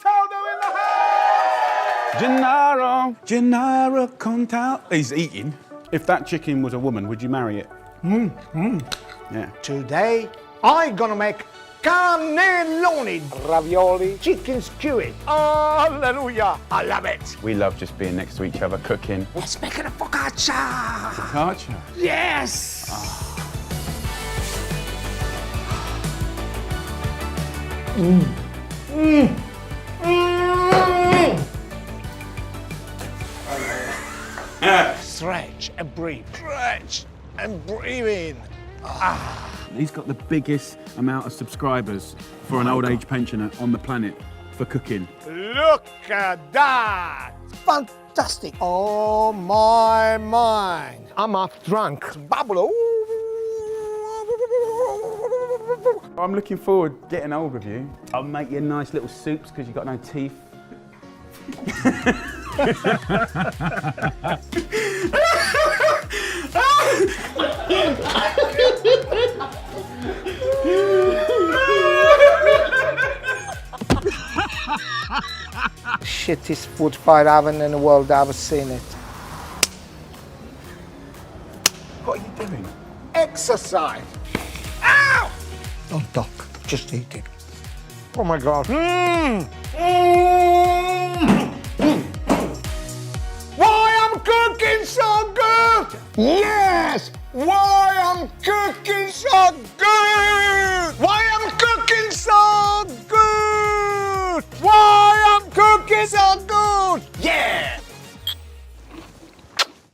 Contaldo in the house! Gennaro Contaldo. He's eating. If that chicken was a woman, would you marry it? Yeah. Today, I'm gonna make cannelloni, ravioli, chicken skewered. Hallelujah! I love it. We love just being next to each other, cooking. Let's make it a focaccia. Focaccia? Yes. Stretch and breathe. Stretch and breathe in. He's got the biggest amount of subscribers for an old age pensioner on the planet for cooking. Look at that! Fantastic! Oh my mind! I'm half drunk. Bubble. I'm looking forward to getting old with you. I'll make you nice little soups because you've got no teeth. Shittest food fight oven in the world I've ever seen it. What are you doing? Exercise. Ow! Don't talk, just eat it. Oh my God. Why I'm cooking so good? Yes! Why I'm cooking so good? Why I'm cooking so good? Why I'm cooking so good? Yeah!